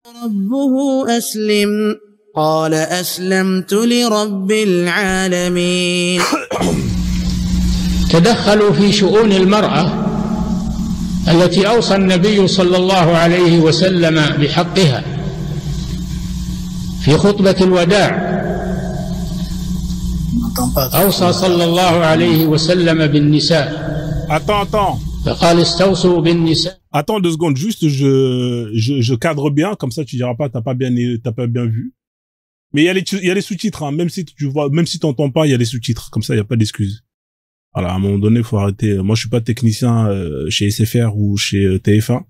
ربه أسلم قال أسلمت لرب العالمين. تدخلوا في شؤون المرأة التي أوصى النبي صلى الله عليه وسلم بحقها في خطبة الوداع. أوصى صلى الله عليه وسلم بالنساء. فقال استوصوا بالنساء. Attends 2 secondes, juste je cadre bien, comme ça tu diras pas t'as pas bien vu. Mais il y a les sous-titres, hein, même si tu vois, même si t'entends pas, il y a les sous-titres, comme ça il y a pas d'excuses. Alors à un moment donné, faut arrêter. Moi je suis pas technicien chez SFR ou chez TF1.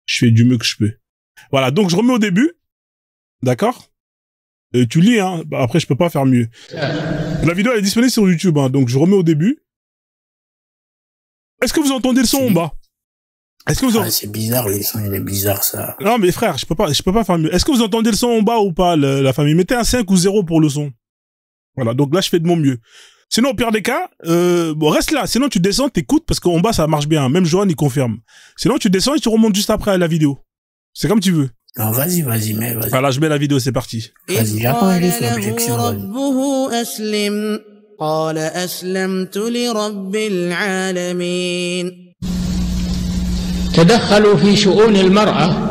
Je fais du mieux que je peux. Voilà, donc je remets au début. D'accord? Tu lis, hein. Bah, après je peux pas faire mieux. La vidéo elle est disponible sur YouTube, hein, donc je remets au début. Est-ce que vous entendez le son en bas? Est-ce que vous c'est bizarre, le son il est bizarre ça. Non mais frère, je peux pas faire mieux. Est-ce que vous entendez le son en bas ou pas, la famille? Mettez un 5 ou 0 pour le son. Voilà, donc là je fais de mon mieux. Sinon au pire des cas, bon reste là, sinon tu descends, t'écoutes parce qu'en bas ça marche bien, même Johan il confirme. Sinon tu descends et tu remontes juste après à la vidéo. C'est comme tu veux. Non, vas-y, mais vas-y. Voilà, je mets la vidéo, c'est parti. Vas-y, j'ai pas envie de faire objection. قال أسلمت لرب العالمين. تدخلوا في شؤون المرأة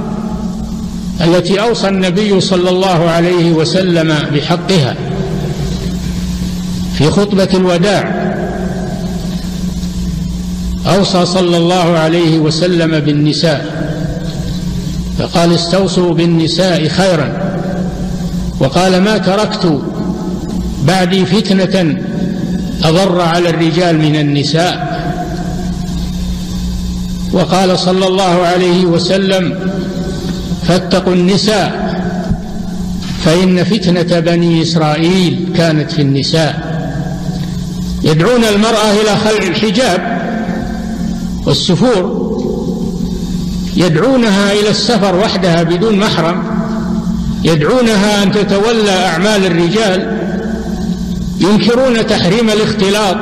التي أوصى النبي صلى الله عليه وسلم بحقها في خطبة الوداع. أوصى صلى الله عليه وسلم بالنساء فقال استوصوا بالنساء خيرا، وقال ما تركت بعدي فتنة أضر على الرجال من النساء. وقال صلى الله عليه وسلم فاتقوا النساء فإن فتنة بني إسرائيل كانت في النساء. يدعون المرأة إلى خلع الحجاب والسفور، يدعونها إلى السفر وحدها بدون محرم، يدعونها أن تتولى أعمال الرجال، ينكرون تحريم اختلاط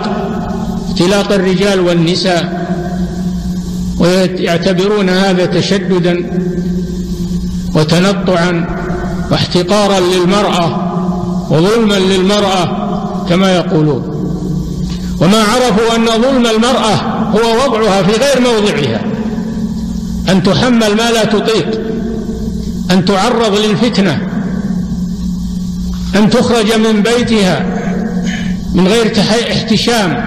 الرجال والنساء، ويعتبرون هذا تشددا وتنطعا واحتقارا للمرأة وظلما للمرأة كما يقولون. وما عرفوا أن ظلم المرأة هو وضعها في غير موضعها، أن تحمل ما لا تطيق، أن تعرض للفتنة، أن تخرج من بيتها من غير احتشام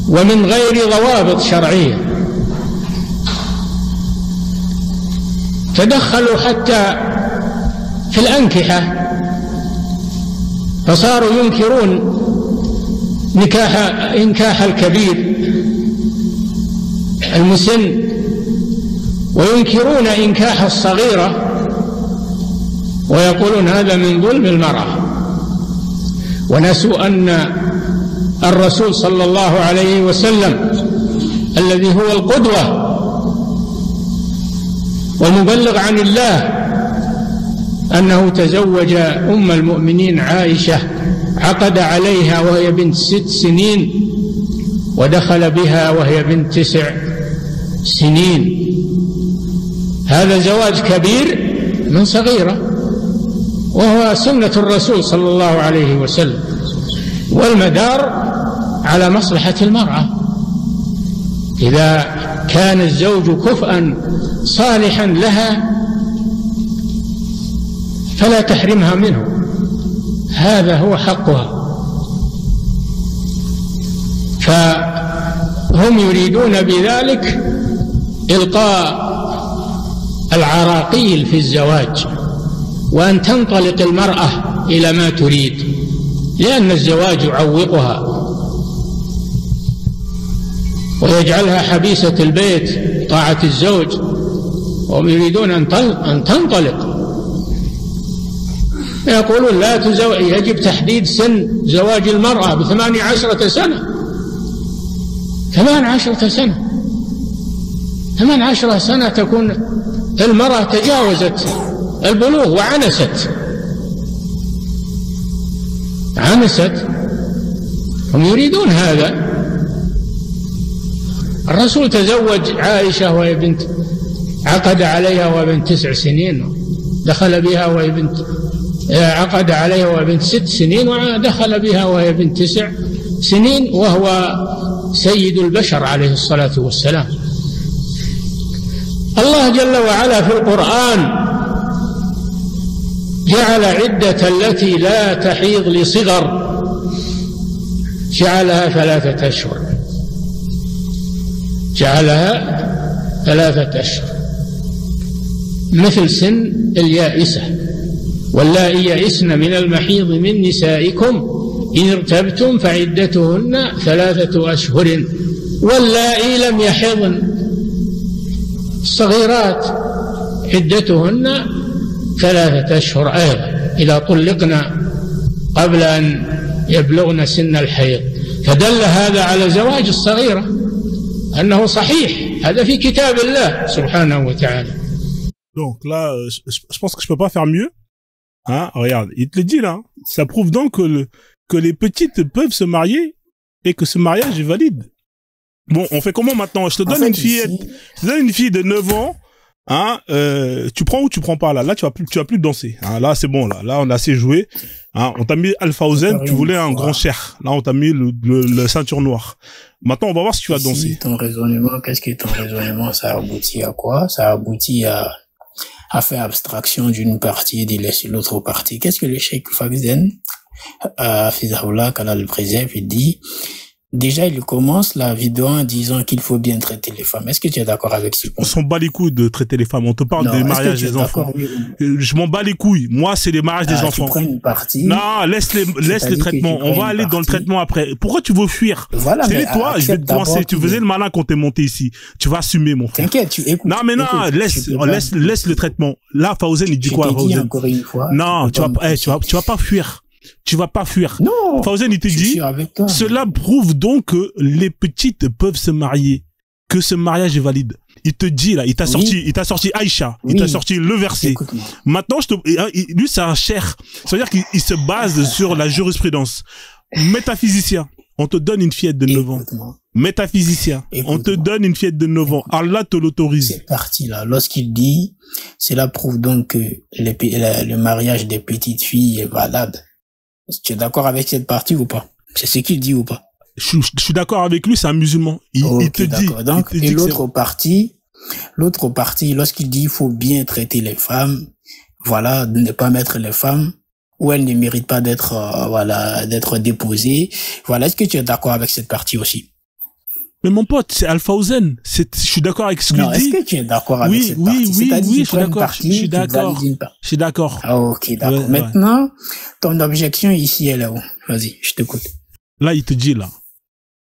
ومن غير ضوابط شرعية. تدخلوا حتى في الأنكحة، فصاروا ينكرون إنكاح الكبير المسن، وينكرون إنكاح الصغيرة، ويقولون هذا من ظلم المرأة. ونسوا أن الرسول صلى الله عليه وسلم الذي هو القدوة والمبلغ عن الله أنه تزوج أم المؤمنين عائشة، عقد عليها وهي بنت 6 سنين، ودخل بها وهي بنت 9 سنين. هذا زواج كبير من صغيرة، وهو سنة الرسول صلى الله عليه وسلم، والمدار على مصلحة المرأة. إذا كان الزوج كفءا صالحا لها فلا تحرمها منه، هذا هو حقها. فهم يريدون بذلك إلقاء العراقيل في الزواج، وأن تنطلق المرأة إلى ما تريد، لأن الزواج يعوقها ويجعلها حبيسة البيت طاعة الزوج، وهم يريدون أن تنطلق. يقولون لا تزوج، يجب تحديد سن زواج المرأة ب18 سنة. 18 سنة، 18 سنة تكون المرأة تجاوزت البلوغ وعنست. هم يريدون هذا. الرسول تزوج عائشة وهي بنت عقد عليها وهي بنت 9 سنين دخل بها وهي بنت عقد عليها وهي بنت 6 سنين ودخل بها وهي بنت 9 سنين وهو سيد البشر عليه الصلاة والسلام. الله جل وعلا في القرآن جعل عدة التي لا تحيض لصغر جعلها 3 أشهر، جعلها 3 أشهر مثل سن اليائسة. واللائي يئسن من المحيض من نسائكم إن ارتبتم فعدتهن 3 أشهر واللائي لم يحضن الصغيرات عدتهن 3 أشهر أيضا إذا طلقنا قبل أن يبلغن سن الحيض. فدل هذا على زواج الصغيرة أنه صحيح، هذا في كتاب الله سبحانه وتعالى. Donc là, je pense que je peux pas faire mieux. Hein, regarde, il te le dit là. Ça prouve donc que les petites peuvent se marier et que ce mariage est valide. Bon, on fait comment maintenant? Je te donne je te donne une fille de 9 ans. Hein, tu prends ou tu prends pas là? Là, tu vas plus danser. Hein, là, c'est bon là. Là, on a assez joué. Hein, on t'a mis Alfauzen, tu voulais un grand cher. Là, on t'a mis le ceinture noire. Maintenant, on va voir si tu vas danser. Ton raisonnement, qu'est-ce que ton raisonnement, ça aboutit à quoi? Ça aboutit à faire abstraction d'une partie et de laisser l'autre partie. Qu'est-ce que le Cheikh Fagzen, Fizahullah, qu'Allah le préserve, il dit, déjà, il commence la vidéo en disant qu'il faut bien traiter les femmes. Est-ce que tu es d'accord avec ce point? On s'en bat les couilles de traiter les femmes. On te parle des mariages des enfants. Je m'en bats les couilles. Moi, c'est les mariages des enfants. Tu prends une partie. Non, laisse les traitements. On va aller dans le traitement après. Pourquoi tu veux fuir? Voilà, mais toi, je vais te coincer. Tu faisais le malin quand t'es monté ici. Tu vas assumer, mon frère. T'inquiète, tu écoutes. Non, mais non, laisse le traitement. Là, Fauzen, il dit quoi, Fauzen? Encore une fois. Non, tu vas pas fuir. Tu vas pas fuir. Non. Fauzen, il te dit, cela prouve donc que les petites peuvent se marier, que ce mariage est valide. Il te dit là, il t'a sorti Aïcha, il t'a sorti le verset. Maintenant, lui, c'est un cher. C'est-à-dire qu'il se base sur la jurisprudence. Métaphysicien, on te donne une fillette de 9 ans. Métaphysicien, on te donne une fillette de 9 ans. Allah te l'autorise. Cette partie-là, lorsqu'il dit, cela prouve donc que le mariage des petites filles est valable. Tu es d'accord avec cette partie ou pas? C'est ce qu'il dit ou pas? Je suis d'accord avec lui, c'est un musulman. Il te dit. Donc, et l'autre partie, lorsqu'il dit il faut bien traiter les femmes, voilà, de ne pas mettre les femmes où elles ne méritent pas d'être, d'être déposées. Voilà, est-ce que tu es d'accord avec cette partie aussi? Mais mon pote, c'est Alfauzen. Je suis d'accord avec ce qu'il dit. Est-ce que tu es d'accord avec cette partie? Oui, je suis d'accord. Je suis d'accord. Ah, ok, d'accord. Ouais, maintenant, ton objection ici, elle est où? Vas-y, je t'écoute. Là, il te dit là.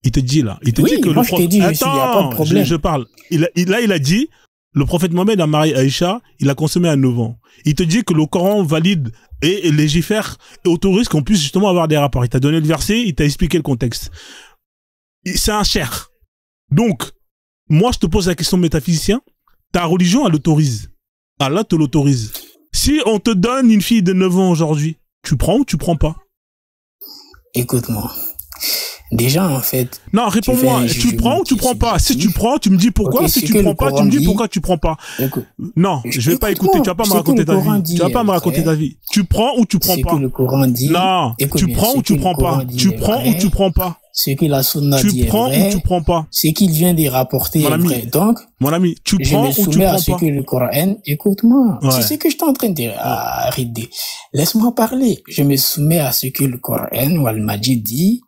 Il te dit que moi, je t'ai dit, attends, je parle. Il a dit, le prophète Mohammed a marié Aïcha, il a consommé à 9 ans. Il te dit que le Coran valide et légifère et autorise qu'on puisse justement avoir des rapports. Il t'a donné le verset, il t'a expliqué le contexte. C'est un cher. Donc, moi, je te pose la question métaphysicien. Ta religion, elle l'autorise. Allah te l'autorise. Si on te donne une fille de 9 ans aujourd'hui, tu prends ou tu prends pas? Écoute-moi. Déjà, en fait... Non, réponds-moi. Tu prends ou tu prends pas? Si tu prends, tu me dis pourquoi. Si tu prends pas, tu me dis pourquoi tu prends pas. Non, je vais pas écouter. Tu vas pas me raconter ta vie. Tu vas pas me raconter ta vie. Tu prends ou tu prends pas? Ce que le Coran dit... Non, tu prends ou tu prends pas? Tu prends ou tu prends pas? Ce que la Sunna dit est vrai. Tu prends ou tu prends pas? Ce qu'il vient de rapporter est vrai. Donc, mon ami, tu prends ou tu prends pas? Je me soumets à ce que le Coran... Écoute-moi. C'est ce que je suis en train de dire. Laisse-moi parler. Je me soumets à ce que le Coran ou Al-Majid dit.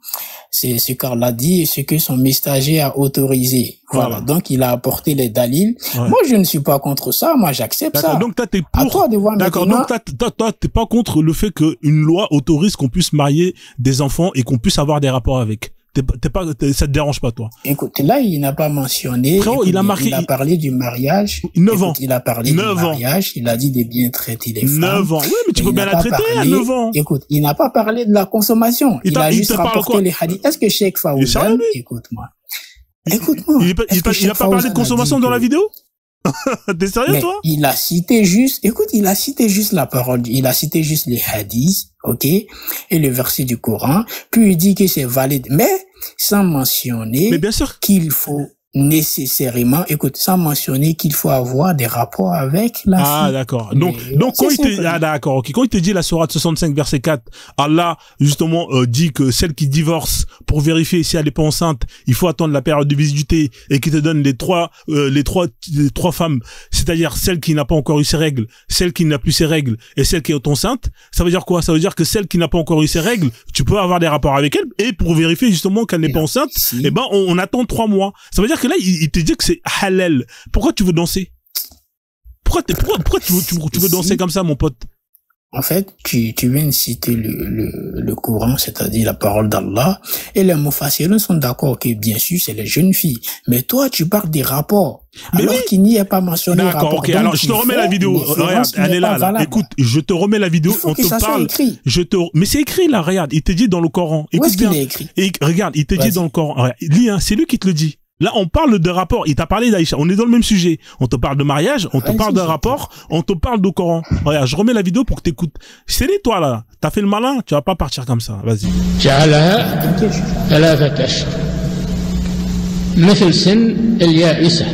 C'est ce qu'Allah dit et ce que son messager a autorisé. Voilà. Donc, il a apporté les dalils. Ouais. Moi, je ne suis pas contre ça. Moi, j'accepte ça. Donc, t'es pour. À toi de voir d'accord. Maintenant... Donc, toi, t'es pas contre le fait qu'une loi autorise qu'on puisse marier des enfants et qu'on puisse avoir des rapports avec. Ça te dérange pas, toi? Écoute, là, il n'a pas mentionné. Frérot, il a parlé du mariage. 9 ans. Il a parlé du mariage. Il a dit de bien traiter les femmes. 9 ans. Oui, mais tu peux bien la traiter à 9 ans. Écoute, il n'a pas parlé de la consommation. Il a juste rapporté les hadiths. Est-ce que Cheikh Fawzan, écoute-moi. Écoute-moi. Il a pas parlé de consommation dans la vidéo? T'es sérieux, toi? Il a cité juste, écoute, il a cité juste la parole, il a cité juste les hadiths, ok, et le verset du Coran, puis il dit que c'est valide, mais sans mentionner mais bien sûr qu'il faut, nécessairement, écoute, sans mentionner qu'il faut avoir des rapports avec la fille. Ah, d'accord. Donc quand il te, d'accord, ok. Quand il te dit la sourate 65, verset 4, Allah, justement, dit que celle qui divorce, pour vérifier si elle est pas enceinte, il faut attendre la période de visibilité et qui te donne les trois femmes, c'est-à-dire celle qui n'a pas encore eu ses règles, celle qui n'a plus ses règles et celle qui est enceinte. Ça veut dire quoi? Ça veut dire que celle qui n'a pas encore eu ses règles, tu peux avoir des rapports avec elle et pour vérifier justement qu'elle n'est pas enceinte, eh ben, on attend 3 mois. Ça veut dire que là, il te dit que c'est halal. Pourquoi tu veux danser? Pourquoi tu veux danser comme ça, mon pote? En fait, tu viens de citer le Coran, c'est-à-dire la parole d'Allah, et les mufassirun sont d'accord que bien sûr c'est les jeunes filles. Mais toi, tu parles des rapports. Mais alors qu'il n'y est pas mentionné rapport. D'accord, ok. Alors, je te remets la vidéo. Regarde, elle est là, là. Écoute, je te remets la vidéo. On te parle. Mais c'est écrit, là. Regarde, il te dit dans le Coran. Où est-ce qu'il est écrit? Et regarde, il te dit dans le Coran. Regarde, lis, hein, c'est lui qui te le dit. Là, on parle de rapport. Il t'a parlé d'Aïcha. On est dans le même sujet. On te parle de mariage. On te parle d'un rapport. On te parle du Coran. Regarde, je remets la vidéo pour que t'écoutes. C'est lui, toi, là. T'as fait le malin. Tu vas pas partir comme ça. Vas-y. مثل سن اليائسة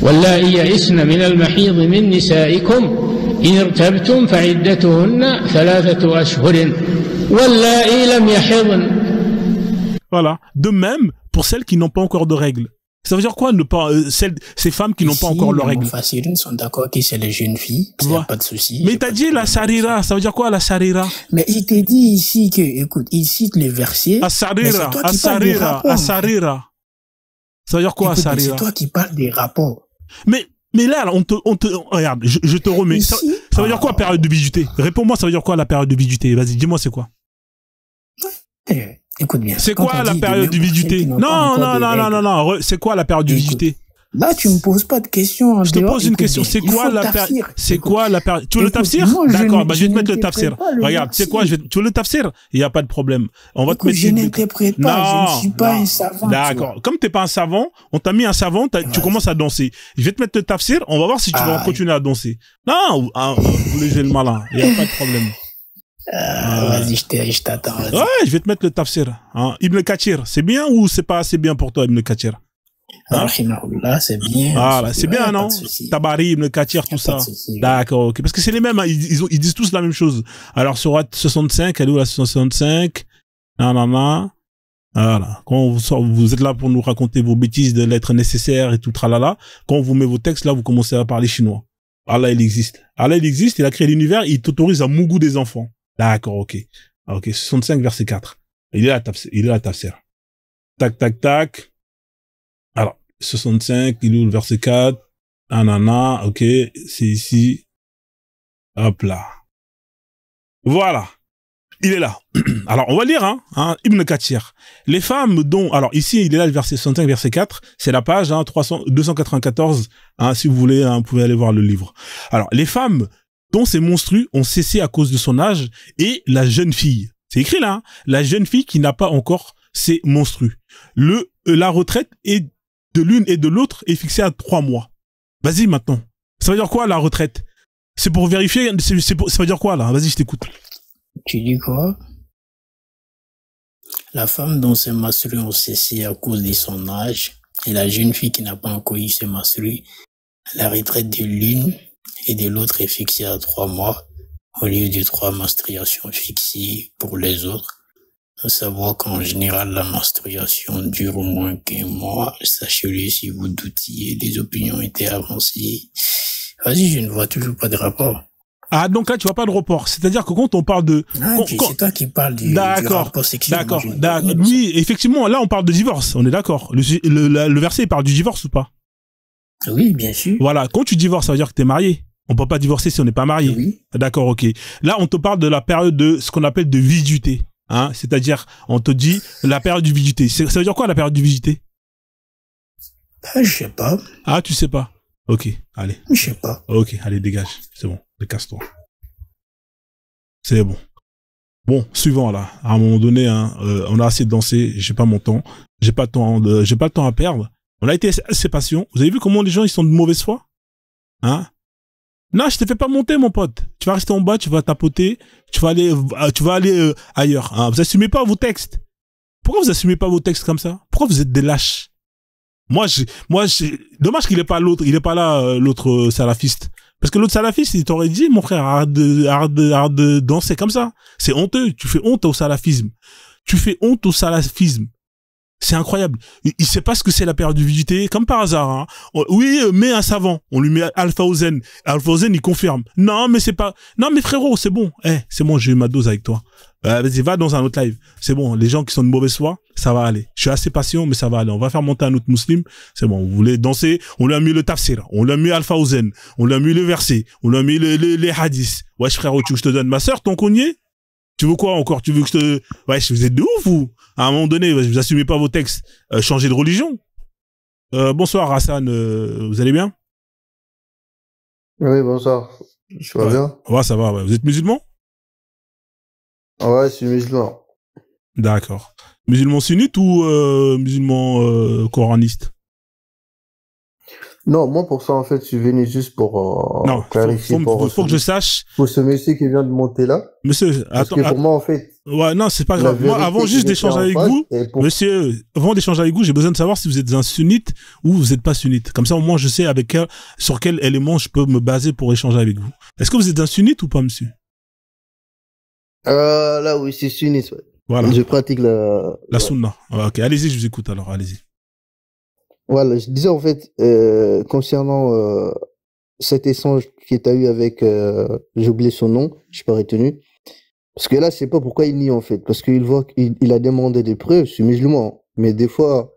واللائي يئسن من المحيض من نسائكم إن ارتبتم فعدتهن 3 أشهر واللائي لم يحضن. Voilà. De même, pour celles qui n'ont pas encore de règles. Ça veut dire quoi, ne pas, ces femmes qui n'ont pas encore leurs règles? Les mufassirun sont d'accord que c'est les jeunes filles. Il n'y a pas de souci. Mais t'as dit la sarira. Ça veut dire quoi, la sarira? Mais il te dit ici que, écoute, il cite les versets. Asarira. Ça veut dire quoi, Asarira? C'est toi qui parles des rapports. Mais là, regarde, je te remets. Ça veut dire quoi, période de visibilité? Réponds-moi, ça veut dire quoi, la période de visibilité? Vas-y, dis-moi, c'est quoi? Écoute bien. C'est quoi la période de visibilité? Non. C'est quoi la période de visibilité? Là, tu me poses pas de questions. Je te pose une question. C'est quoi la période? Tu veux le tafsir? D'accord, bah, je vais te mettre le tafsir. Regarde, c'est quoi? Tu veux le tafsir? Il n'y a pas de problème. On va te mettre. Je n'interprète pas. Je ne suis pas un savant. D'accord. Comme t'es pas un savant, on t'a mis un savant, tu commences à danser. Je vais te mettre le tafsir. On va voir si tu vas continuer à danser. Non, vous voulez jouer le malin. Il n'y a pas de problème. Vas-y, je t'attends. Ouais, je vais te mettre le tafsir. Hein. Ibn Kathir, c'est bien ou c'est pas assez bien pour toi, Ibn Kathir? Rahimahullah, c'est bien. Voilà, c'est bien, non? Tabari, Ibn Kathir, tout ça. D'accord, ok. Parce que c'est les mêmes, hein. Ils disent tous la même chose. Alors, sur 65, elle est où la 65? Voilà. Quand vous êtes là pour nous raconter vos bêtises de l'être nécessaire et tout tralala, quand on vous met vos textes, là, vous commencez à parler chinois. Allah, il existe. Allah, il existe, il a créé l'univers, il t'autorise à mougou des enfants. D'accord, ok. Ok, 65, verset 4. Il est là, tafsir. Tac, tac, tac. Alors, 65, il est où le verset 4? Ok, c'est ici. Hop là. Voilà. Il est là. Alors, on va lire, hein, Ibn Kathir. Les femmes dont, alors ici, il est là, le verset 65, verset 4. C'est la page, 294. Si vous voulez, vous pouvez aller voir le livre. Alors, les femmes dont ces monstrues ont cessé à cause de son âge et la jeune fille. C'est écrit là, la jeune fille qui n'a pas encore ses monstrues. La retraite est de l'une et de l'autre est fixée à 3 mois. Vas-y, maintenant. Ça veut dire quoi, la retraite? C'est pour vérifier, ça veut dire quoi, là? Vas-y, je t'écoute. Tu dis quoi? La femme dont ses menstrues ont cessé à cause de son âge et la jeune fille qui n'a pas encore eu ses menstrues, la retraite de l'une et de l'autre est fixée à 3 mois au lieu de 3 menstruations fixées pour les autres. À savoir qu'en général, la menstruation dure au moins qu'1 mois. Sachez-le si vous doutiez, des opinions étaient avancées. Vas-y, je ne vois toujours pas de rapport. Ah, donc là, tu vois pas de rapport. C'est-à-dire que quand on parle de... c'est toi qui parles du rapport sexuel. D'accord. Oui, effectivement, là, on parle de divorce. On est d'accord. Le verset, il parle du divorce ou pas? Oui, bien sûr. Voilà. Quand tu divorces, ça veut dire que t'es marié. On peut pas divorcer si on n'est pas marié. Oui. D'accord, ok. Là, on te parle de la période de ce qu'on appelle de viduité. Hein, c'est-à-dire, on te dit la période de viduité. Ça veut dire quoi, la période de viduité? Je sais pas. Ah, tu sais pas? Ok, allez. Je sais pas. Ok, allez, dégage. C'est bon, décasse-toi. C'est bon. Bon, suivant là. À un moment donné, on a assez de danser. J'ai pas mon temps. J'ai pas le temps à perdre. On a été assez patient. Vous avez vu comment les gens ils sont de mauvaise foi? Hein? Non, je te fais pas monter, mon pote. Tu vas rester en bas, tu vas tapoter, tu vas aller ailleurs. Hein. Vous assumez pas vos textes. Pourquoi vous assumez pas vos textes comme ça? Pourquoi vous êtes des lâches? Dommage qu'il est pas l'autre, il est pas là, l'autre salafiste. Parce que l'autre salafiste, il t'aurait dit, mon frère, arrête de danser comme ça. C'est honteux. Tu fais honte au salafisme. Tu fais honte au salafisme. C'est incroyable. Il sait pas ce que c'est la perdue, comme par hasard, hein. Oui, mais un savant. On lui met Alpha Ozen. Alpha Ozen, il confirme. Non, mais c'est pas, non, mais frérot, c'est bon. C'est bon, j'ai eu ma dose avec toi. Vas-y, va dans un autre live. C'est bon. Les gens qui sont de mauvaise foi, ça va aller. Je suis assez patient, mais ça va aller. On va faire monter un autre musulman. C'est bon. Vous voulez danser? On lui a mis le tafsir. On lui a mis Alpha Ozen. On lui a mis le verset. On lui a mis les hadiths. Wesh, frérot, tu veux que je te donne ma sœur, ton cogné? Tu veux quoi encore? Tu veux que je te... Wesh, vous êtes de ouf, vous? À un moment donné, vous assumez pas vos textes. Changez de religion. Bonsoir, Hassan. Vous allez bien? Oui, bonsoir. Je vais bien. Ouais, ça va. Ouais. Vous êtes musulman? Ouais, je suis musulman. D'accord. Musulman sunnite ou musulman coraniste? Non, moi pour ça en fait, je suis venu juste pour non, clarifier. Faut que je sache. Pour ce monsieur qui vient de monter là. Monsieur, parce que pour moi en fait. Ouais, non, c'est pas grave. Moi, avant juste d'échanger avec vous, monsieur, avant d'échanger avec vous, j'ai besoin de savoir si vous êtes un sunnite ou vous n'êtes pas sunnite. Comme ça, au moins, je sais sur quel élément je peux me baser pour échanger avec vous. Est-ce que vous êtes un sunnite ou pas, monsieur? Là, oui, c'est sunnite, ouais. Voilà. Je pratique la sunna. Ok, allez-y, je vous écoute alors, allez-y. Voilà, je disais en fait, concernant cet échange que tu as eu avec, j'ai oublié son nom, je suis pas retenu. Parce que là, je sais pas pourquoi il nie en fait, parce qu'il voit qu'il a demandé des preuves, je suis musulman, mais des fois,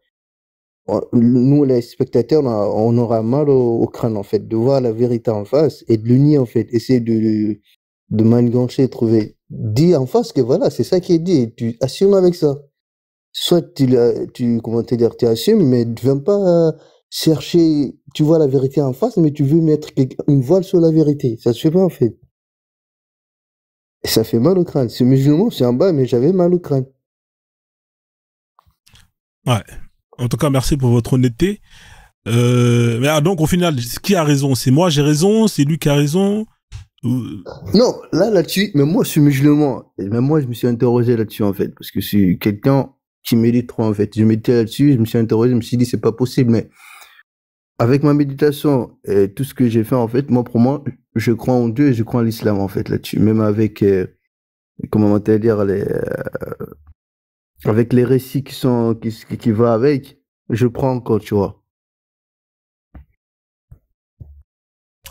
nous les spectateurs, on aura mal au crâne en fait, de voir la vérité en face et de le nier en fait, essayer de manigancer, trouver, dire en face que voilà, c'est ça qui est dit, et tu assumes avec ça. Soit comment te dire, tu assumes, mais tu viens pas chercher, tu vois la vérité en face, mais tu veux mettre une voile sur la vérité. Ça se fait pas, en fait. Et ça fait mal au crâne. C'est musulman, c'est en bas, mais j'avais mal au crâne. Ouais. En tout cas, merci pour votre honnêteté. Mais donc, au final, qui a raison? C'est moi, j'ai raison? C'est lui qui a raison? Non, là-dessus, mais moi, je suis musulman. Et même moi, je me suis interrogé là-dessus, en fait, parce que je suis quelqu'un qui médite trop, en fait. Je méditais là-dessus, je me suis interrogé, je me suis dit, c'est pas possible, mais avec ma méditation et tout ce que j'ai fait, en fait, moi, pour moi, je crois en Dieu et je crois en l'islam, en fait, là-dessus. Même avec, comment on va dire, avec les récits qui vont avec, je prends encore, tu vois.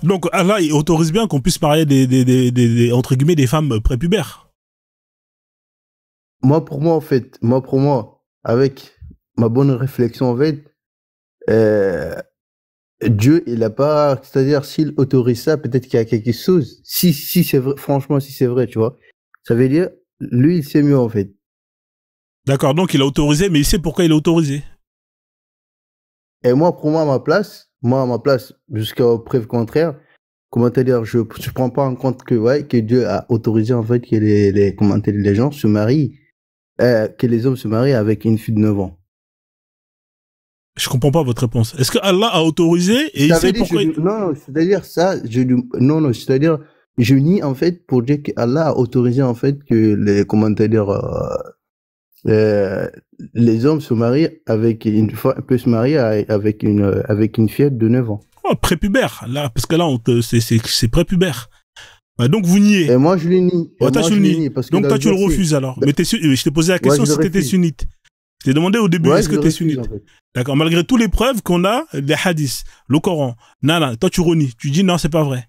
Donc, Allah, il autorise bien qu'on puisse marier entre guillemets, des femmes prépubères. Moi, pour moi, avec ma bonne réflexion, en fait, Dieu, il a pas, c'est-à-dire, s'il autorise ça, peut-être qu'il y a quelque chose. Si c'est vrai, franchement, si c'est vrai, tu vois. Ça veut dire, lui, il sait mieux, en fait. D'accord, donc il a autorisé, mais il sait pourquoi il a autorisé. Et moi, pour moi, à ma place, jusqu'à preuve contraire, comment te dire, je prends pas en compte que Dieu a autorisé, en fait, que les gens se marient, que les hommes se marient avec une fille de 9 ans. Je comprends pas votre réponse. Est-ce que Allah a autorisé et il sait pourquoi Non, c'est-à-dire ça, non, c'est-à-dire, je nie, en fait, pour dire que Allah a autorisé, en fait, que les hommes se marient avec peut se marier avec une fillette de 9 ans. Oh, prépubère, là, parce que là, c'est prépubère. Donc vous niez. Et moi je le nie. Ouais, toi tu le nies. Donc toi tu le refuses alors. Mais je t'ai posé la question si t'étais sunnite. Je t'ai demandé au début est-ce que t'es sunnite. En fait. D'accord, malgré toutes les preuves qu'on a, les hadiths, le Coran. Non, toi tu renies. Tu dis non, c'est pas vrai.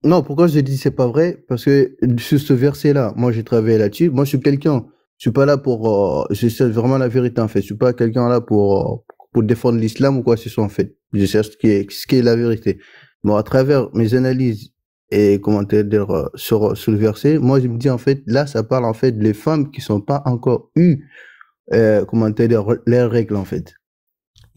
Non, pourquoi je dis c'est pas vrai? Parce que sur ce verset-là, moi j'ai travaillé là-dessus. Moi je suis quelqu'un, je suis pas là pour, je cherche vraiment la vérité en fait. Je suis pas quelqu'un là pour défendre l'islam ou quoi que ce soit en fait. Je cherche ce qui est la vérité. Bon, à travers mes analyses et comment dire sur le verset, moi je me dis en fait là ça parle en fait des femmes qui sont pas encore eu comment dire leurs règles en fait.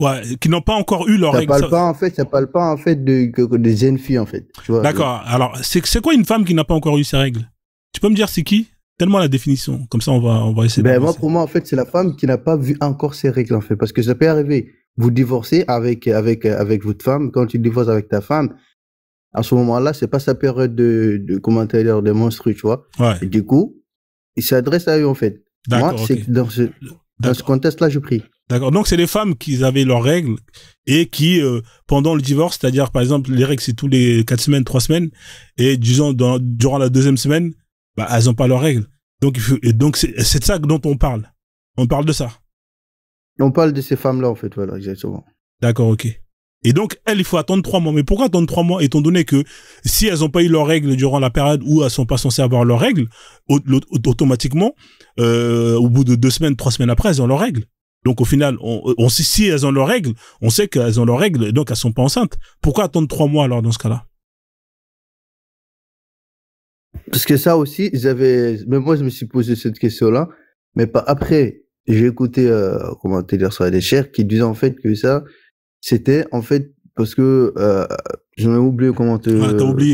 Ouais, qui n'ont pas encore eu leurs règles. Ça parle pas en fait de jeunes filles en fait. D'accord. Alors c'est quoi une femme qui n'a pas encore eu ses règles? Tu peux me dire c'est qui? Tellement la définition. Comme ça on va essayer. Ben moi pour moi en fait c'est la femme qui n'a pas vu encore ses règles en fait parce que ça peut arriver. Vous divorcez avec votre femme, quand tu divorces avec ta femme, à ce moment-là, c'est pas sa période de comment dire, de menstru, tu vois. Ouais. Et du coup, il s'adresse à eux, en fait. Moi, okay. c'est dans ce contexte-là, je prie. D'accord. Donc, c'est les femmes qui avaient leurs règles et qui, pendant le divorce, c'est-à-dire, par exemple, les règles, c'est tous les 4 semaines, 3 semaines, et disons, durant la 2e semaine, bah, elles n'ont pas leurs règles. Donc, c'est de ça dont on parle. On parle de ça. On parle de ces femmes-là, en fait, voilà, exactement. D'accord, ok. Et donc, il faut attendre 3 mois. Mais pourquoi attendre 3 mois, étant donné que si elles n'ont pas eu leurs règles durant la période où elles sont pas censées avoir leurs règles, automatiquement, au bout de 2 semaines, 3 semaines après, elles ont leurs règles. Donc, au final, on sait, si elles ont leurs règles, on sait qu'elles ont leurs règles, et donc elles sont pas enceintes. Pourquoi attendre 3 mois, alors, dans ce cas-là? Parce que ça aussi, même moi, je me suis posé cette question-là, mais pas après. J'ai écouté, comment te dire ça, des chers qui disaient en fait que ça, c'était en fait parce que j'en ai oublié comment te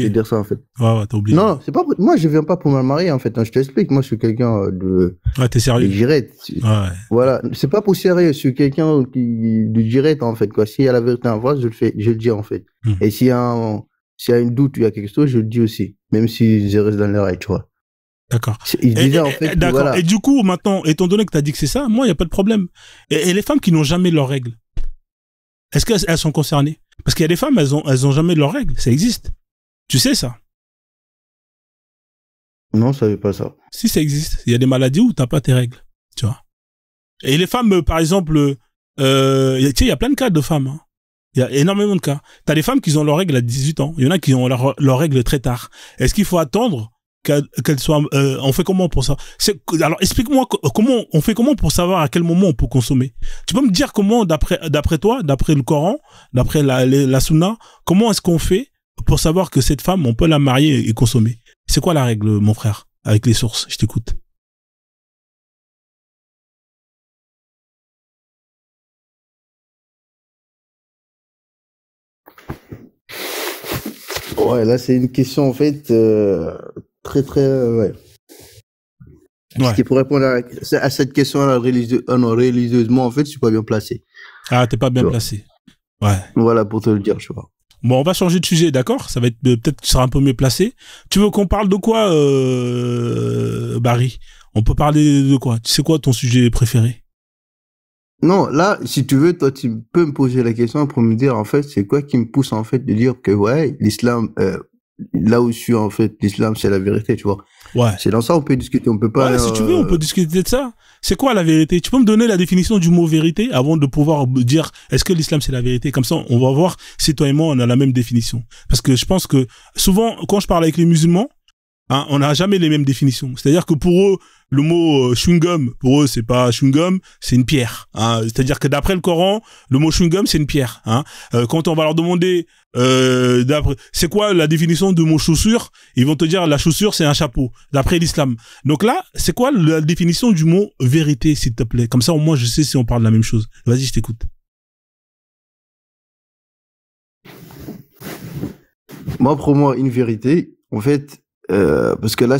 dire ça en fait. Ouais, t'as oublié. Non, c'est pas moi, je viens pas pour me marier en fait. Hein, je t'explique. Moi, je suis quelqu'un de. Ouais, t'es sérieux. De direct. Ouais. Voilà, c'est pas pour sérieux. Je suis quelqu'un de direct en fait quoi. S'il y a la vérité en face, je le dis en fait. Et s'il y a une doute, il y a quelque chose, je le dis aussi, même si je reste dans les rails, tu vois. D'accord. Il disait en fait. D'accord. Voilà. Et du coup, maintenant, étant donné que tu as dit que c'est ça, moi, il n'y a pas de problème. Et les femmes qui n'ont jamais leurs règles, est-ce qu'elles sont concernées? Parce qu'il y a des femmes, elles ont jamais leurs règles. Ça existe. Tu sais ça? Non, je savais pas ça. Si, ça existe. Il y a des maladies où tu n'as pas tes règles. Tu vois. Et les femmes, par exemple, il y a plein de cas de femmes. Hein. Il y a énormément de cas. Tu as des femmes qui ont leurs règles à 18 ans. Il y en a qui ont leurs règles très tard. Est-ce qu'il faut attendre qu'elle soit on fait comment pour ça? Alors explique-moi on fait comment pour savoir à quel moment on peut consommer. Tu peux me dire comment d'après toi, d'après le Coran, d'après la Sunna, comment est-ce qu'on fait pour savoir que cette femme on peut la marier et consommer? C'est quoi la règle, mon frère, avec les sources? Je t'écoute. Ouais, là c'est une question en fait très ouais. Parce qu'il pour répondre à cette question-là religieusement, en fait, je suis pas bien placé. Ah, t'es pas bien placé. Ouais. Voilà, pour te le dire, je vois. Bon, on va changer de sujet, d'accord? Ça va être, peut-être que tu seras un peu mieux placé. Tu veux qu'on parle de quoi, Barry? On peut parler de quoi? Tu sais quoi ton sujet préféré? Non, là, si tu veux, toi, tu peux me poser la question pour me dire, en fait, c'est quoi qui me pousse, en fait, de dire que, ouais, l'islam, là où je suis, en fait, l'islam, c'est la vérité, tu vois. Ouais. C'est dans ça, on peut discuter, on peut pas... Ouais, si tu veux, on peut discuter de ça. C'est quoi la vérité? Tu peux me donner la définition du mot vérité avant de pouvoir dire, est-ce que l'islam, c'est la vérité? Comme ça, on va voir si toi et moi, on a la même définition. Parce que je pense que, souvent, quand je parle avec les musulmans, hein, on n'a jamais les mêmes définitions. C'est-à-dire que pour eux, le mot chewing-gum, pour eux, c'est pas chewing-gum, c'est une pierre. Hein. C'est-à-dire que d'après le Coran, le mot chewing-gum, c'est une pierre. Hein. Quand on va leur demander, c'est quoi la définition de mot chaussure, ils vont te dire la chaussure, c'est un chapeau, d'après l'islam. Donc là, c'est quoi la définition du mot vérité, s'il te plaît? Comme ça, au moins, je sais si on parle de la même chose. Vas-y, je t'écoute. Moi, pour moi, une vérité, en fait, parce que là,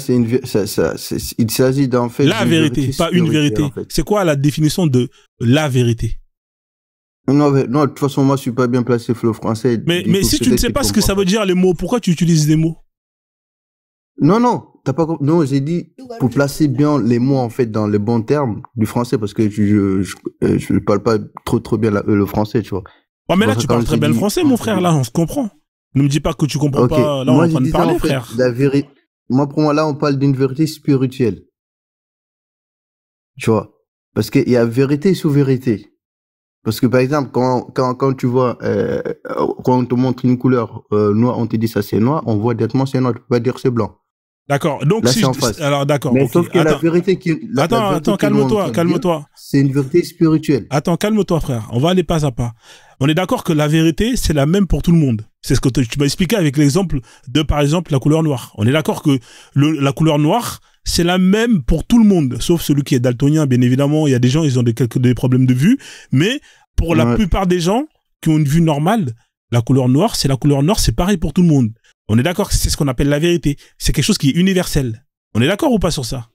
il s'agit d'en fait. La vérité, pas une vérité. En fait. C'est quoi la définition de la vérité? Non, de toute façon, moi, je suis pas bien placé sur le français. Mais si tu ne sais pas ce que ça veut dire, les mots, pourquoi tu utilises des mots? Non, t'as pas compris. Non, j'ai dit pour placer bien les mots, en fait, dans les bons termes du français, parce que je parle pas trop bien le français, tu vois. Ouais, mais là, tu parles très bien le français, mon frère, là, on se comprend. Ne me dis pas que tu comprends pas. Là, on est en train de parler, frère. Moi, pour moi, là, on parle d'une vérité spirituelle. Tu vois. Parce qu'il y a vérité sous vérité. Parce que, par exemple, quand tu vois, quand on te montre une couleur noire, on te dit ça c'est noir, on voit directement c'est noir, tu peux pas dire c'est blanc. D'accord. Donc, là, si alors, d'accord. Mais sauf que la vérité qui... Attends, calme-toi. C'est une vérité spirituelle. Attends, calme-toi, frère. On va aller pas à pas. On est d'accord que la vérité, c'est la même pour tout le monde. C'est ce que tu m'as expliqué avec l'exemple de, par exemple, la couleur noire. On est d'accord que la couleur noire, c'est la même pour tout le monde, sauf celui qui est daltonien, bien évidemment. Il y a des gens, ils ont des problèmes de vue. Mais pour la plupart des gens qui ont une vue normale, la couleur noire, c'est pareil pour tout le monde. On est d'accord que c'est ce qu'on appelle la vérité. C'est quelque chose qui est universel. On est d'accord ou pas sur ça?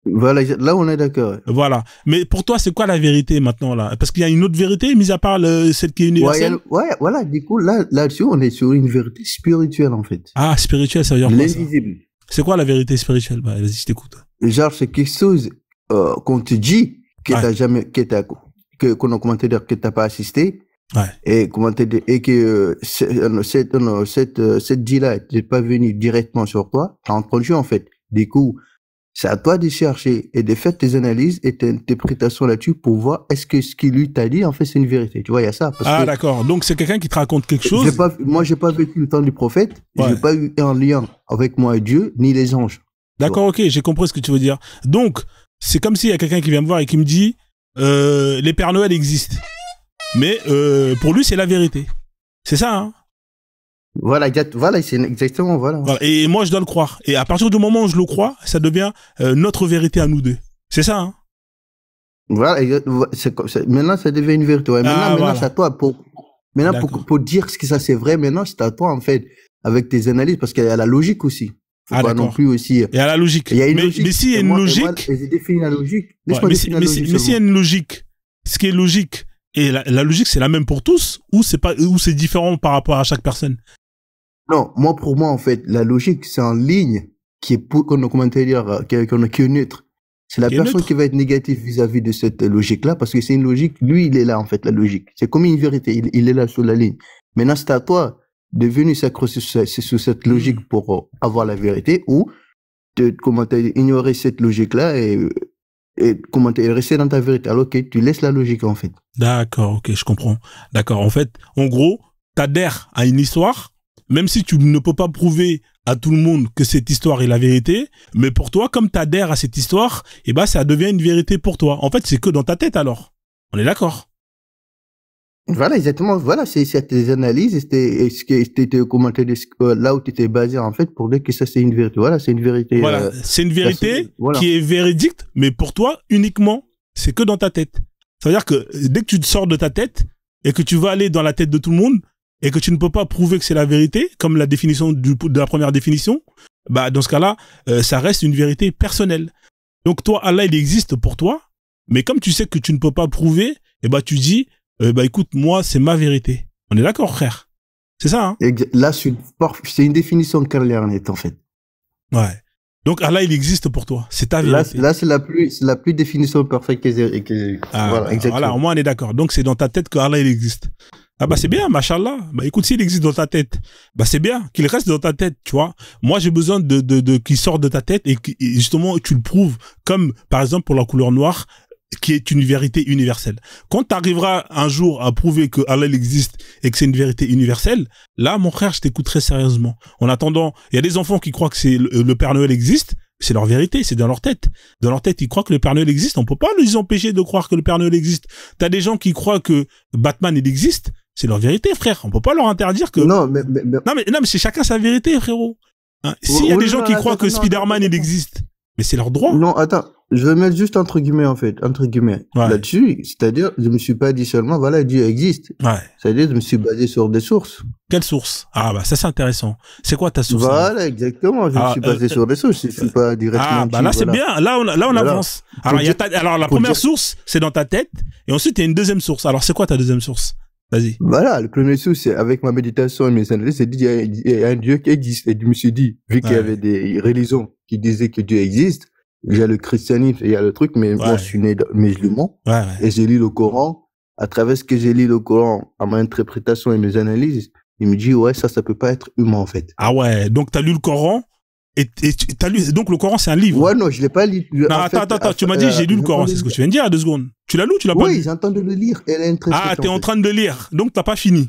Voilà, là on est d'accord. Voilà. Mais pour toi, c'est quoi la vérité maintenant là? Parce qu'il y a une autre vérité, mis à part celle qui est universelle. Ouais, voilà. Du coup, là-dessus, on est sur une vérité spirituelle en fait. Ah, spirituelle, ça veut dire quoi? L'invisible. C'est quoi la vérité spirituelle? Bah, vas-y, je t'écoute. Genre, c'est quelque chose qu'on te dit que qu'on a commenté dire que t'as pas assisté. Ouais. Et commenté et que cette dit-là n'est pas venue directement sur toi, t'as entendu en fait. Du coup, c'est à toi de chercher et de faire tes analyses et tes interprétations là-dessus pour voir est-ce que ce qu'il lui t'a dit en fait c'est une vérité. Tu vois, il y a ça. Parce que D'accord. Donc c'est quelqu'un qui te raconte quelque chose. Moi, j'ai pas vécu le temps du prophète. Ouais. J'ai pas eu un lien avec moi et Dieu ni les anges. D'accord, ok, j'ai compris ce que tu veux dire. Donc c'est comme s'il y a quelqu'un qui vient me voir et qui me dit les Pères Noël existent. Mais pour lui, c'est la vérité. C'est ça, hein? Voilà, c'est exactement, voilà. Et moi, je dois le croire. Et à partir du moment où je le crois, ça devient notre vérité à nous deux. C'est ça, hein? Voilà, maintenant, ça devient une vérité. Ouais. Maintenant, c'est à toi pour dire ce que ça c'est vrai. Maintenant, c'est à toi, en fait, avec tes analyses, parce qu'il y a la logique aussi. Faut pas non plus aussi. Il y a la logique. Il y a une logique. Mais s'il y a une logique. J'ai défini la logique. Mais s'il y a une logique, ce qui est logique, et la logique, c'est la même pour tous, ou c'est différent par rapport à chaque personne? Non, pour moi, en fait, la logique, c'est en ligne qui est comment dire, qui est neutre. C'est la personne qui va être négative vis-à-vis de cette logique-là, parce que c'est une logique, lui, il est là, en fait, la logique. C'est comme une vérité, il est là sur la ligne. Maintenant, c'est à toi de venir s'accrocher sur cette logique pour avoir la vérité, ou de, ignorer cette logique-là et rester dans ta vérité, alors que tu laisses la logique, en fait. D'accord, ok, je comprends. D'accord, en fait, en gros, t'adhères à une histoire, même si tu ne peux pas prouver à tout le monde que cette histoire est la vérité, mais pour toi, comme t'adhères à cette histoire, eh ben, ça devient une vérité pour toi. En fait, c'est que dans ta tête, alors. On est d'accord? Voilà, exactement. Voilà, c'est tes analyses et ce qui était commenté là où tu étais basé, en fait, pour dire que ça, c'est une vérité. Voilà, c'est une vérité. Voilà, c'est une vérité qui est véridique, mais pour toi, uniquement, c'est que dans ta tête. Ça veut dire que dès que tu te sors de ta tête et que tu vas aller dans la tête de tout le monde et que tu ne peux pas prouver que c'est la vérité, comme la définition de la première définition, bah, dans ce cas-là, ça reste une vérité personnelle. Donc, toi, Allah, il existe pour toi, mais comme tu sais que tu ne peux pas prouver, eh ben, tu dis, bah, écoute, moi, c'est ma vérité. On est d'accord, frère? C'est ça, hein? Là, c'est une définition claire, net, en fait. Ouais. Donc, Allah, il existe pour toi. C'est ta vérité. Là, c'est la plus définition parfaite que j'ai eue. Voilà, exactement. Voilà, au moins, on est d'accord. Donc, c'est dans ta tête que Allah, il existe. Ah, bah, c'est bien, machallah. Bah, écoute, s'il existe dans ta tête, bah, c'est bien qu'il reste dans ta tête, tu vois. Moi, j'ai besoin qu'il sorte de ta tête et justement, tu le prouves. Comme, par exemple, pour la couleur noire, qui est une vérité universelle. Quand tu arriveras un jour à prouver que Allah existe et que c'est une vérité universelle, là, mon frère, je t'écouterai sérieusement. En attendant, il y a des enfants qui croient que le Père Noël existe, c'est leur vérité, c'est dans leur tête. Dans leur tête, ils croient que le Père Noël existe, on peut pas les empêcher de croire que le Père Noël existe. T'as des gens qui croient que Batman, il existe, c'est leur vérité, frère. On peut pas leur interdire que... Non, mais c'est chacun sa vérité, frérot. Hein? S'il y a des gens qui croient que Spider-Man, il existe, mais c'est leur droit. Non, attends. Je vais mettre juste entre guillemets, en fait, là-dessus. C'est-à-dire, je me suis pas dit seulement, voilà, Dieu existe. Ouais. C'est-à-dire, je me suis basé sur des sources. Quelles sources? Ah, bah, ça, c'est intéressant. C'est quoi ta source? Voilà, exactement. Je me suis basé sur des sources. Je suis pas directement. Ah, bah, là, c'est bien. Là, on avance. Alors, la première source, c'est dans ta tête. Et ensuite, il y a une deuxième source. Alors, c'est quoi ta deuxième source? Vas-y. Voilà, le premier source, c'est avec ma méditation et mes analyses, c'est dit, il y a un Dieu qui existe. Et je me suis dit, vu qu'il y avait des religions qui disaient que Dieu existe, il y a le christianisme, il y a le truc, mais moi, je suis né musulman. Et j'ai lu le Coran. À travers ce que j'ai lu le Coran, à ma interprétation et mes analyses, il me dit, ouais, ça peut pas être humain, en fait. Ah ouais, donc t'as lu le Coran, et t'as lu, donc le Coran, c'est un livre. Ouais, non, je l'ai pas lu. Non, attends, tu m'as dit, j'ai lu le Coran, c'est ce que tu viens de dire à 2 secondes. Tu l'as lu ou tu l'as pas lu? Oui, j'entends de le lire. Ah, t'es en train de le lire. Donc t'as pas fini.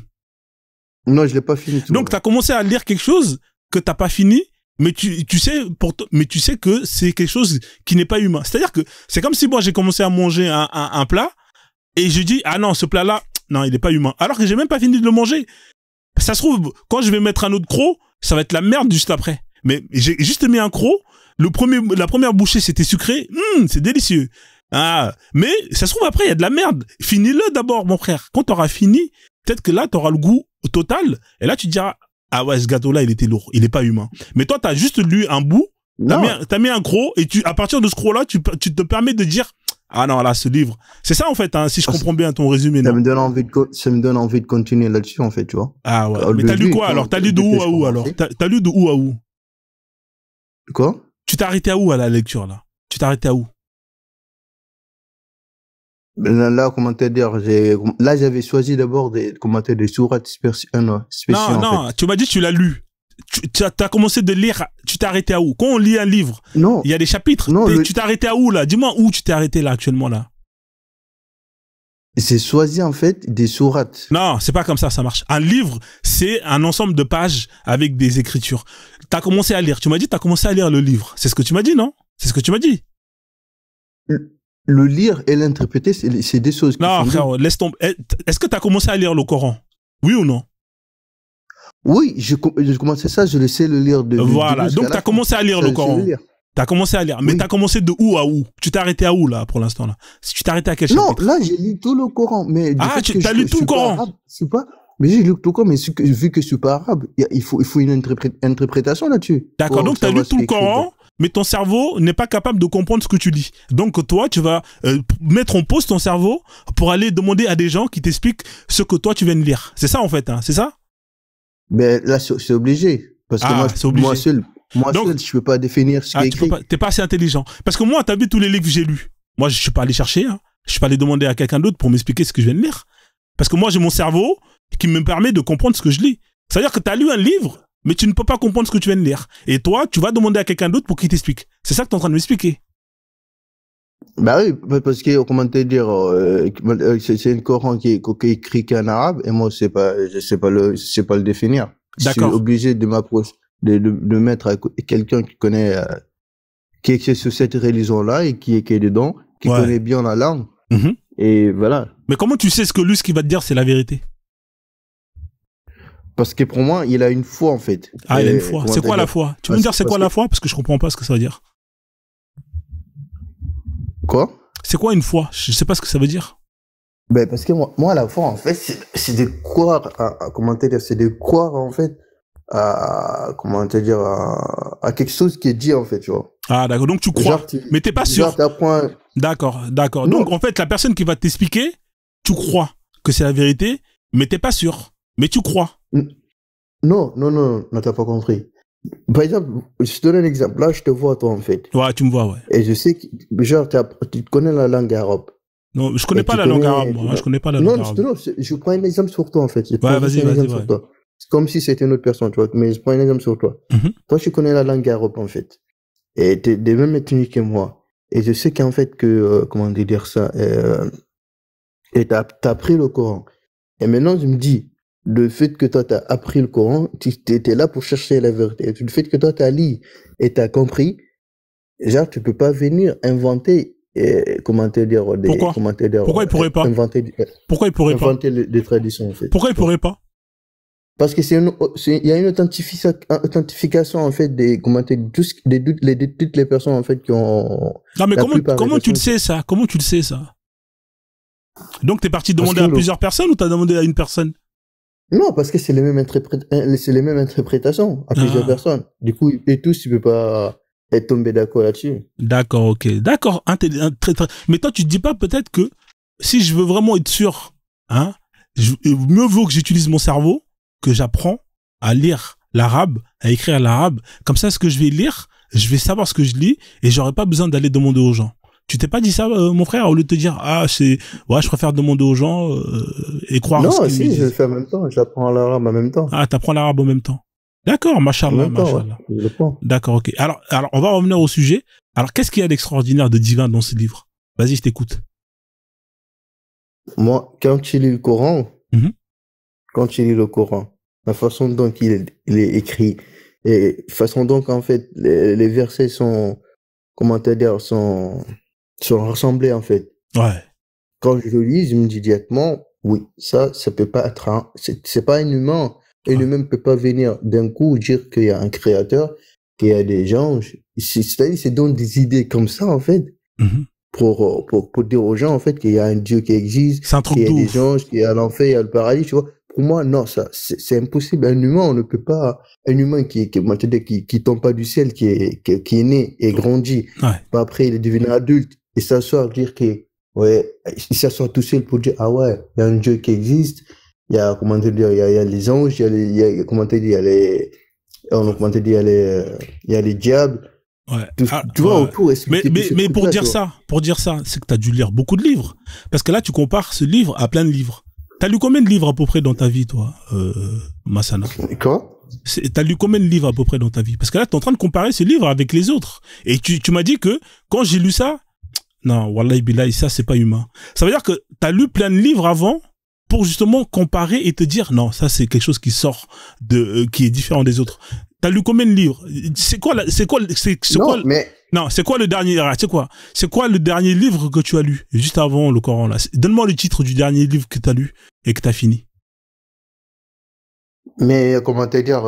Non, je l'ai pas fini. Donc t'as commencé à lire quelque chose que t'as pas fini. Mais tu sais que c'est quelque chose qui n'est pas humain. C'est-à-dire que c'est comme si moi j'ai commencé à manger un plat et je dis ah non, ce plat-là, non, il est pas humain. Alors que j'ai même pas fini de le manger. Ça se trouve, quand je vais mettre un autre croc, ça va être la merde juste après. Mais j'ai juste mis un croc. La première bouchée c'était sucré, c'est délicieux. Ah, mais ça se trouve après il y a de la merde. Finis-le d'abord, mon frère. Quand t'auras fini, peut-être que là t'auras le goût total et là tu diras ah ouais, ce gâteau-là, il était lourd. Il est pas humain. Mais toi, t'as juste lu un bout. T'as mis un croc et à partir de ce croc-là, tu te permets de dire, ah non, là, ce livre. C'est ça, en fait, hein, si je comprends bien ton résumé. Ça me donne envie de continuer là-dessus, en fait, tu vois. Ah ouais. Mais t'as lu quoi, alors? T'as lu de où à où, alors? T'as lu de où à où? Quoi? Tu t'es arrêté à où, à la lecture, là? Tu t'es arrêté à où? Là, comment te dire, là, j'avais choisi d'abord des sourates spéciales, Non, en fait. tu m'as dit que tu l'as lu. Tu as commencé de lire, tu t'es arrêté à où? Quand on lit un livre, Non, il y a des chapitres. non, Tu t'es arrêté à où, là? Dis-moi où tu t'es arrêté, là, actuellement, là. j'ai choisi, en fait, des sourates. Non, c'est pas comme ça marche. Un livre, c'est un ensemble de pages avec des écritures. T'as commencé à lire. Tu m'as dit que t'as commencé à lire le livre. C'est ce que tu m'as dit, non? C'est ce que tu m'as dit. Le lire et l'interpréter, c'est des choses qui Non, sont frère, laisse tomber. Est-ce que t'as commencé à lire le Coran? Oui ou non? Oui, je commençais ça, je laissais le lire de Voilà. jusqu'à Donc, la t'as fin. commencé à lire Ça, le je sais Coran. le lire. T'as commencé à lire. Mais Oui. t'as commencé de où à où? Tu t'es arrêté à où, là, pour l'instant, là? Si tu t'es arrêté à quel Non, chapitre? là, j'ai lu tout le Coran, mais du fait que t'as lu tout le Coran? Mais j'ai lu tout le Coran, mais vu que je suis pas arabe, il faut une interprétation là-dessus. D'accord, donc tu as lu tout le Coran, mais ton cerveau n'est pas capable de comprendre ce que tu lis. Donc toi, tu vas mettre en pause ton cerveau pour aller demander à des gens qui t'expliquent ce que toi, tu viens de lire. C'est ça, en fait, hein, c'est ça? Mais là, c'est obligé. Parce que moi seul, je peux pas définir ce qui est écrit. T'es pas assez intelligent. Parce que moi, t'as vu tous les livres que j'ai lus. Moi, je suis pas allé chercher, hein. Je suis pas allé demander à quelqu'un d'autre pour m'expliquer ce que je viens de lire. Parce que moi, j'ai mon cerveau qui me permet de comprendre ce que je lis. C'est-à-dire que tu as lu un livre, mais tu ne peux pas comprendre ce que tu viens de lire. Et toi, tu vas demander à quelqu'un d'autre pour qu'il t'explique. C'est ça que tu es en train de m'expliquer. Bah oui, parce que, comment te dire, c'est un Coran qui est écrit qu'en arabe, et moi, je sais pas le définir. Je suis obligé de m'approcher, de mettre à quelqu'un qui connaît, qui est sur cette religion-là et qui est dedans, qui connaît bien la langue. Mm-hmm. Et voilà. Mais comment tu sais ce que lui, ce qu'il va te dire, c'est la vérité? Parce que pour moi, il a une foi, en fait. Ah, il a une foi. C'est quoi la foi? Tu veux me dire c'est quoi la foi? Parce que je comprends pas ce que ça veut dire. Quoi? C'est quoi une foi? Je sais pas ce que ça veut dire. Ben, parce que moi la foi, en fait, c'est de croire comment te dire, c'est de croire, en fait, comment te dire, à quelque chose qui est dit, en fait, tu vois. Ah, d'accord. Donc, tu crois. Mais t'es pas sûr. D'accord. Donc, en fait, la personne qui va t'expliquer, tu crois que c'est la vérité, mais t'es pas sûr. Mais tu crois. Non, t'as pas compris. Par exemple, je te donne un exemple. Là, je te vois, toi, en fait. Ouais, tu me vois, ouais. Et je sais que, genre, tu connais la langue arabe. Non, je connais pas la langue arabe, moi. Je connais pas la langue arabe. Non, je prends un exemple sur toi, en fait. Ouais, vas-y. C'est comme si c'était une autre personne, tu vois. Mais je prends un exemple sur toi. Mm-hmm. Toi, tu connais la langue arabe, en fait. Et t'es des mêmes ethnies que moi. Et je sais qu'en fait, comment dire ça, et t'as appris le Coran. Et maintenant, je me dis, le fait que toi, t'as appris le Coran, tu étais là pour chercher la vérité. Le fait que toi, t'as lu et t'as compris, genre, tu peux pas venir inventer, comment te dire, Pourquoi il pourrait pas? Pourquoi il pourrait pas? Inventer des traditions, en fait. Pourquoi il pourrait pas? Parce que il y a une authentification, en fait, de toutes les personnes, en fait, qui ont... Non, mais comment tu le sais, ça? Comment tu le sais, ça? Donc, t'es parti demander à plusieurs personnes ou t'as demandé à une personne? Non, parce que c'est les mêmes interprétations à plusieurs personnes. Du coup, et tous, tu peux pas être tombé d'accord là-dessus. D'accord, ok. D'accord. Mais toi, tu te dis pas peut-être que si je veux vraiment être sûr, hein, mieux vaut que j'utilise mon cerveau, que j'apprends à lire l'arabe, à écrire l'arabe. Comme ça, ce que je vais lire, je vais savoir ce que je lis et j'aurai pas besoin d'aller demander aux gens. Tu t'es pas dit ça, mon frère, au lieu de te dire, je préfère demander aux gens et croire ce qu'ils me disent. Non, si, je le fais en même temps. J'apprends l'arabe en même temps. Ah, t'apprends l'arabe en même temps. D'accord, machallah. Ouais, d'accord, ok. Alors, on va revenir au sujet. Alors, qu'est-ce qu'il y a d'extraordinaire, de divin dans ce livre? Vas-y, je t'écoute. Moi, quand tu lis le Coran, la façon dont il est écrit, et la façon dont, en fait, les versets sont, comment te dire, sont rassemblés, en fait. Ouais. Quand je le lis, je me dis directement, oui, ça peut pas être c'est pas un humain. Un humain ne peut pas venir d'un coup dire qu'il y a un créateur, qu'il y a des gens. C'est-à-dire, c'est donc des idées comme ça, en fait, pour dire aux gens, en fait, qu'il y a un Dieu qui existe, qu'il y a des anges, qu'il y a l'enfer, il y a le paradis, tu vois. Pour moi, non, ça, c'est impossible. Un humain, on ne peut pas, un humain qui tombe pas du ciel, qui est né et grandi. Ouais. Après, il est devenu adulte et s'asseoir, dire il s'assoit tout seul pour dire, ah ouais, il y a un Dieu qui existe. Il y a, comment te dire, il y a les anges, il y a les diables. Ouais. Tu vois, autour, mais pour dire ça, c'est que t'as dû lire beaucoup de livres. Parce que là, tu compares ce livre à plein de livres. T'as lu combien de livres à peu près dans ta vie, toi, Massana? Quoi? T'as lu combien de livres à peu près dans ta vie? Parce que là, t'es en train de comparer ce livre avec les autres. Et tu m'as dit que quand j'ai lu ça, non, wallahi billahi, ça, c'est pas humain. Ça veut dire que t'as lu plein de livres avant pour justement comparer et te dire, non, ça, c'est quelque chose qui sort qui est différent des autres. T'as lu combien de livres? C'est quoi le dernier, c'est quoi le dernier livre que tu as lu juste avant le Coran, là? Donne-moi le titre du dernier livre que t'as lu et que t'as fini. Mais comment te dire,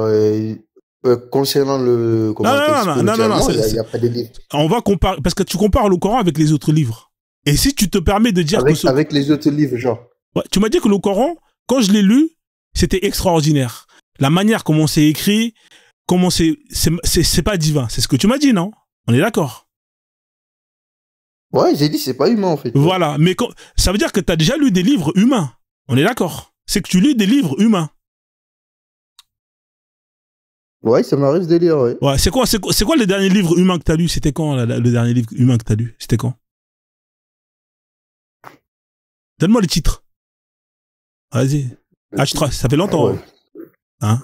concernant le... Non, il n'y a pas de livre. On va comparer, parce que tu compares le Coran avec les autres livres. Et si tu te permets de dire avec les autres livres, genre. Ouais, tu m'as dit que le Coran, quand je l'ai lu, c'était extraordinaire. La manière comment c'est écrit, comment c'est pas divin. C'est ce que tu m'as dit, non? On est d'accord? Ouais, j'ai dit c'est pas humain, en fait. Voilà, mais ça veut dire que tu as déjà lu des livres humains. On est d'accord? C'est que tu lis des livres humains. Ouais, ça m'arrive de lire, ouais. Ouais, c'est quoi le dernier livre humain que tu as lu? C'était quand, le dernier livre humain que tu as lu? C'était quand? Donne-moi le titre. Vas-y. Ça fait longtemps. Ouais. Hein?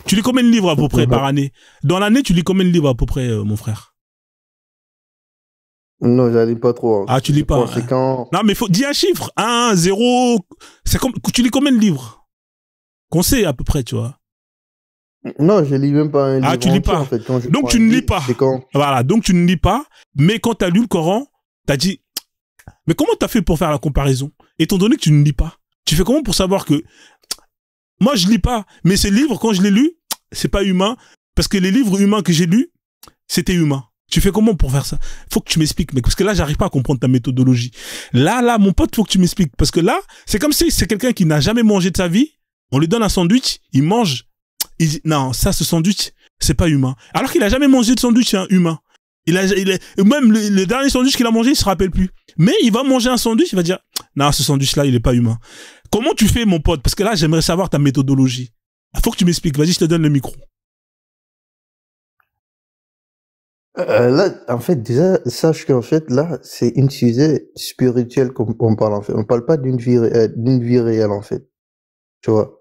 Tu lis combien de livres à peu près par année? Dans l'année, tu lis combien de livres à peu près, mon frère? Non, je lis pas trop. Hein. Ah, tu lis pas. Quand... Non, mais dis un chiffre. 1, 0. Tu lis combien de livres? Qu'on sait à peu près, tu vois. Non, je lis même pas un livre. Ah, tu lis pas. En fait, donc tu ne lis pas. Voilà, donc tu ne lis pas. Mais quand tu as lu le Coran, tu as dit, mais comment tu as fait pour faire la comparaison? Étant donné que tu ne lis pas, tu fais comment pour savoir que moi je lis pas, mais ces livres quand je les lus, c'est pas humain parce que les livres humains que j'ai lus, c'était humain. Tu fais comment pour faire ça? Faut que tu m'expliques, mec, parce que là j'arrive pas à comprendre ta méthodologie. Là, mon pote, faut que tu m'expliques parce que là, c'est comme si c'est quelqu'un qui n'a jamais mangé de sa vie, on lui donne un sandwich, il mange, il dit non, ça ce sandwich, c'est pas humain. Alors qu'il a jamais mangé de sandwich humain. Même le dernier sandwich qu'il a mangé, il se rappelle plus. Mais il va manger un sandwich, il va dire non, ce sandwich-là, il est pas humain. Comment tu fais, mon pote? Parce que là, j'aimerais savoir ta méthodologie. Faut que tu m'expliques. Vas-y, je te donne le micro. Là, en fait, déjà, sache qu'en fait, là, c'est une sujet spirituelle qu'on parle, en fait. On parle pas d'une vie réelle, en fait. Tu vois?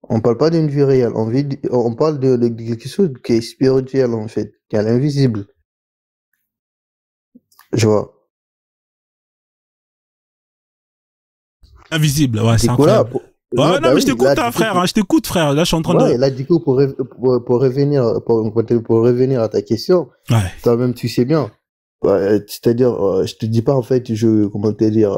On parle pas d'une vie réelle. On parle de quelque chose qui est spirituel, en fait, qui est l'invisible. Tu vois? Invisible, ouais, c'est incroyable. Ouais, non, mais je t'écoute, frère, je t'écoute, frère. Là, je suis en train de... Ouais, là, du coup, pour revenir à ta question, ouais. Toi-même, tu sais bien. Ouais, c'est-à-dire, je te dis pas, en fait, comment te dire,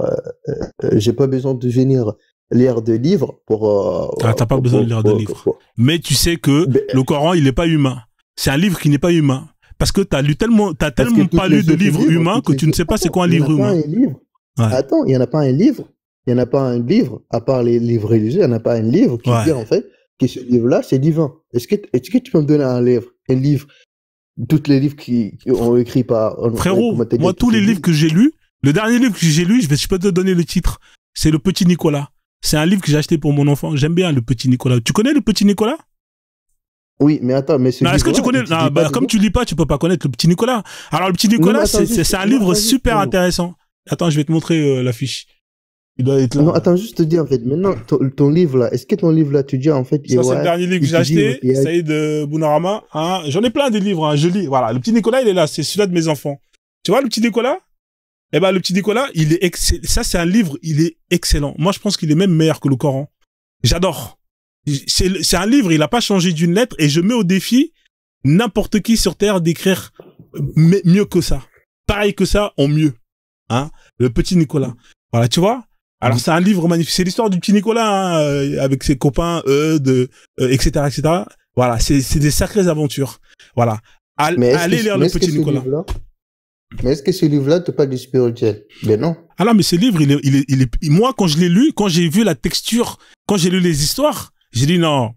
j'ai pas besoin de venir lire de livres pour... t'as pas besoin de lire de livres. Mais tu sais que le Coran, il est pas humain. C'est un livre qui n'est pas humain. Parce que t'as tellement pas lu de livres humains que tu ne sais pas c'est quoi un livre humain. Attends, il y en a pas un livre. Il n'y en a pas un livre, à part les livres religieux, il n'y en a pas un livre qui dit en fait que ce livre-là, c'est divin. Est-ce que tu peux me donner un livre, tous les livres qui ont écrit par... Frérot, moi, tous les livres que j'ai lus, le dernier livre que j'ai lu, je peux te donner le titre, c'est Le Petit Nicolas. C'est un livre que j'ai acheté pour mon enfant. J'aime bien Le Petit Nicolas. Tu connais Le Petit Nicolas? Oui, mais attends, mais est-ce que tu connais... comme tu lis pas, tu peux pas connaître Le Petit Nicolas. Alors, Le Petit Nicolas, c'est un livre super intéressant. Attends, je vais te montrer l'affiche. Il doit être là. Non, attends, juste te dire, en fait, maintenant, ton livre, là, est-ce que ton livre, là, tu dis, en fait... Ça, c'est le dernier livre que j'ai acheté, Saïd Bounarama. Hein, j'en ai plein de livres, hein, je lis. Voilà, Le Petit Nicolas, il est là, c'est celui-là de mes enfants. Tu vois, Le Petit Nicolas? Eh ben, Le Petit Nicolas, il est ça, c'est un livre, il est excellent. Moi, je pense qu'il est même meilleur que le Coran. J'adore. C'est un livre, il a pas changé d'une lettre, et je mets au défi n'importe qui sur Terre d'écrire mieux que ça. Pareil que ça, en mieux. Hein, Le Petit Nicolas. Voilà, tu vois? Alors c'est un livre magnifique, c'est l'histoire du petit Nicolas hein, avec ses copains, etc., etc. Voilà, c'est des sacrées aventures. Voilà, allez lire Le Petit Nicolas. Mais est-ce que ce livre-là te parle du spirituel? Ben non. Ah non, mais ce livre, il est. Moi, quand je l'ai lu, quand j'ai vu la texture, quand j'ai lu les histoires, j'ai dit non,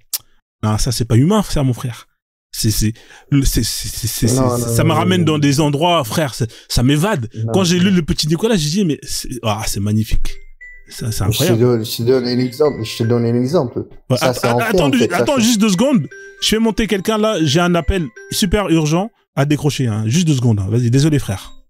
ça c'est pas humain, ça, mon frère. Ça me ramène dans des endroits, frère, ça m'évade. Quand j'ai lu Le Petit Nicolas, j'ai dit mais c'est magnifique. C'est incroyable. Je te donne un exemple. Ouais, attends, juste 2 secondes. Je fais monter quelqu'un là. J'ai un appel super urgent. à décrocher, hein. Juste 2 secondes, hein. Vas-y, désolé frère.